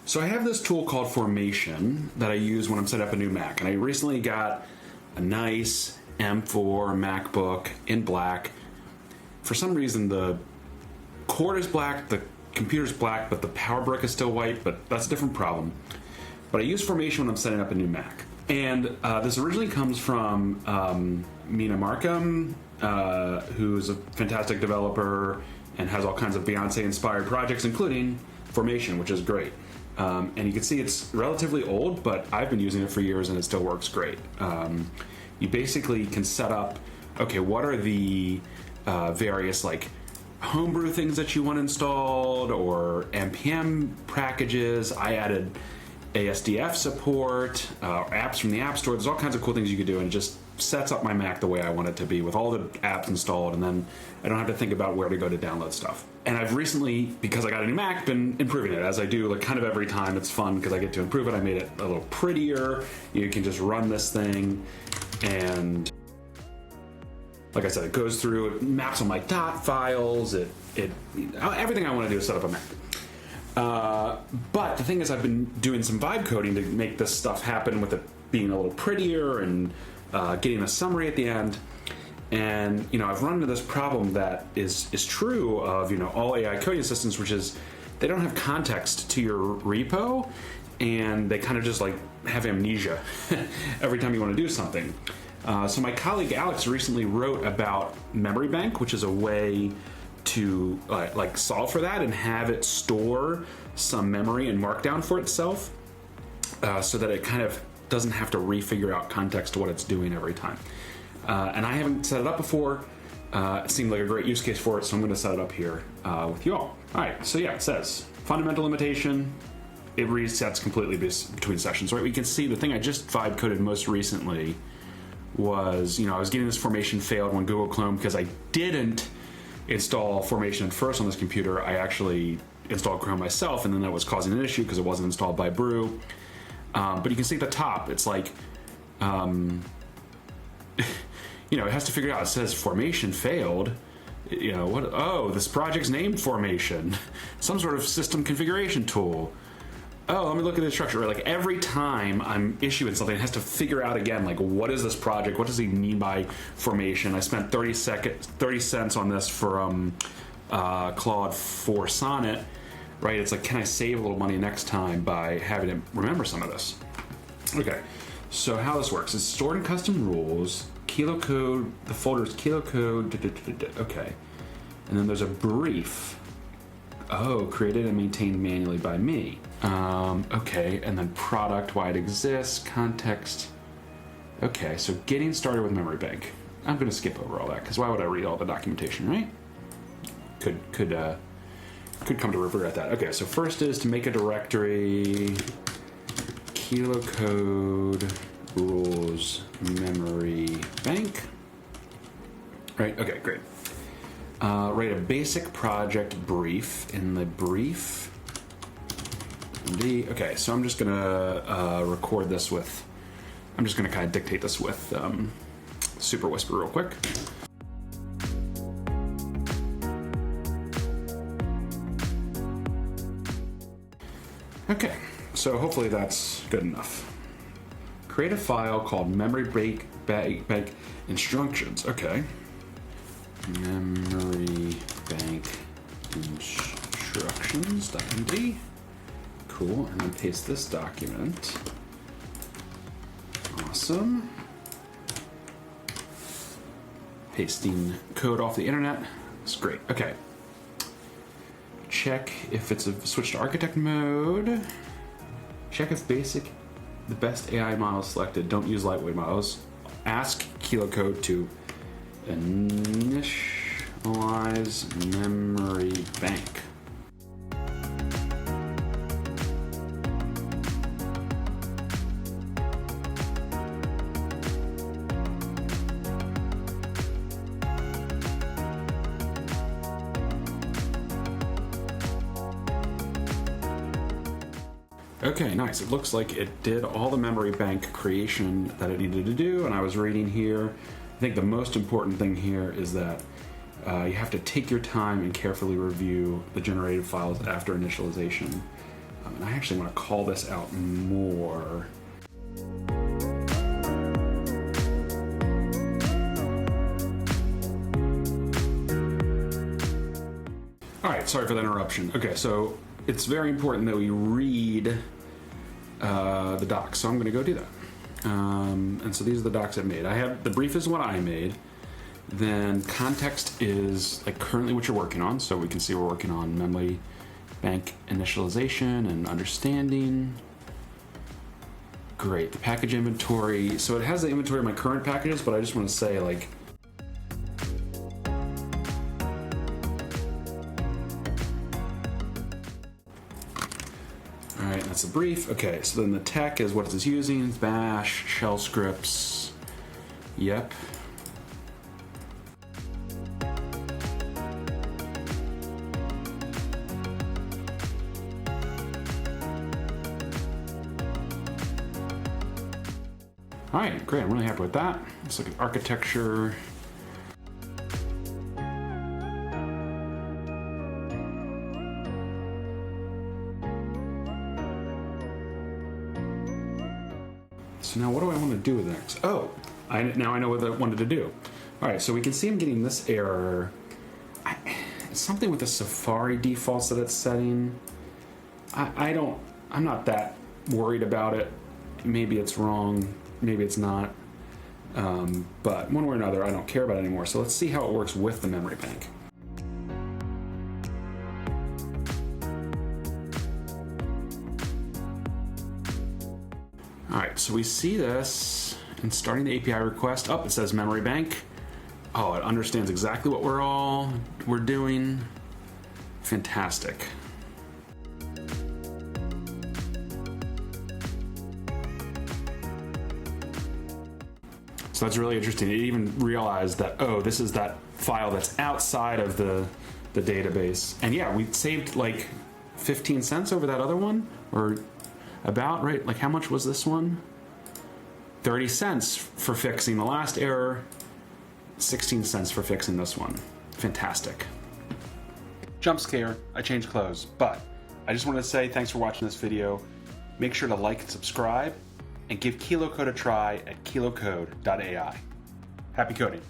So I have this tool called Formation that I use when I'm setting up a new Mac, and I recently got a nice M4 MacBook in black. For some reason the cord is black, the computer's black, but the power brick is still white, but that's a different problem. But I use Formation when I'm setting up a new Mac. And this originally comes from Mina Markham, who's a fantastic developer and has all kinds of Beyonce-inspired projects, including Formation, which is great. And you can see it's relatively old, but I've been using it for years and it still works great. You basically can set up, okay, what are the various like homebrew things that you want installed or NPM packages. I added ASDF support, apps from the App Store. There's all kinds of cool things you could do, and it just sets up my Mac the way I want it to be with all the apps installed, and then I don't have to think about where to go to download stuff. And I've recently, because I got a new Mac, been improving it, as I do like kind of every time. It's fun because I get to improve it. I made it a little prettier. You can just run this thing, and like I said, it goes through, it maps on my dot files, everything I want to do is set up a Mac. But the thing is, I've been doing some vibe coding to make this stuff happen with it being a little prettier and getting a summary at the end. And, I've run into this problem that is true of, all AI coding systems, which is they don't have context to your repo, and they kind of just like have amnesia every time you want to do something. So my colleague Alex recently wrote about Memory Bank, which is a way to solve for that and have it store some memory in Markdown for itself, so that it kind of doesn't have to refigure out context to what it's doing every time. And I haven't set it up before. It seemed like a great use case for it, so I'm going to set it up here with you all. All right, so yeah, it says fundamental limitation. It resets completely between sessions, right? We can see the thing I just vibe coded most recently was, I was getting this Formation failed on Google Chrome because I didn't install Formation at first on this computer. I actually installed Chrome myself, and then that was causing an issue because it wasn't installed by Brew. But you can see at the top, it's like, it has to figure out. It says Formation failed. What? Oh, this project's named Formation. Some sort of system configuration tool. Oh, let me look at the structure. Like every time I'm issuing something, it has to figure out again, like, what is this project? What does he mean by Formation? I spent 30 cents on this for Claude 4 Sonnet, right? It's like, can I save a little money next time by having it remember some of this? Okay, so how this works is stored in custom rules, kilocode, the folder is kilocode, okay. And then there's a brief. Oh, created and maintained manually by me. Okay, and then product, why it exists, context. Okay, so getting started with Memory Bank. I'm going to skip over all that, because why would I read all the documentation, right? Could come to regret that. Okay, so first is to make a directory, kilocode, rules, memory bank. Right, okay, great. Write a basic project brief. In the brief, okay, so I'm just gonna record this with, I'm just gonna kind of dictate this with Super Whisper real quick. Okay, so hopefully that's good enough. Create a file called memory bank instructions. Okay. Memory bank instructions.md. Cool, and then paste this document. Awesome. Pasting code off the internet. That's great. Okay. Check if it's a switch to architect mode. Check if the best AI model selected. Don't use lightweight models. Ask kilocode to initialize memory bank. Okay, nice. It looks like it did all the memory bank creation that it needed to do, and I was reading here. I think the most important thing here is that you have to take your time and carefully review the generated files after initialization. And I actually want to call this out more. All right, sorry for that interruption. Okay, so it's very important that we read the docs, so I'm going to go do that. And so these are the docs I've made. I have the brief is what I made. Then context is like currently what you're working on, so we can see we're working on memory bank initialization and understanding. Great, the package inventory. So it has the inventory of my current packages, but I just want to say like. All right, that's the brief. Okay, so then the tech is what it's using, bash, shell scripts. Yep. All right, great, I'm really happy with that. Let's look at architecture. So now what do I want to do with next? Oh, now I know what I wanted to do. All right, so we can see I'm getting this error. It's something with the Safari defaults that it's setting. I'm not that worried about it. Maybe it's wrong, maybe it's not. But one way or another, I don't care about it anymore. So let's see how it works with the memory bank. All right, so we see this and starting the API request. It says memory bank. Oh, it understands exactly what we're doing. Fantastic. So that's really interesting. It even realized that, oh, this is that file that's outside of the database. And yeah, we saved like 15 cents over that other one, or about, right? Like how much was this one? 30 cents for fixing the last error, 16 cents for fixing this one. Fantastic. Jump scare, I changed clothes, but I just wanted to say thanks for watching this video. Make sure to like and subscribe, and give KiloCode a try at kilocode.ai. Happy coding.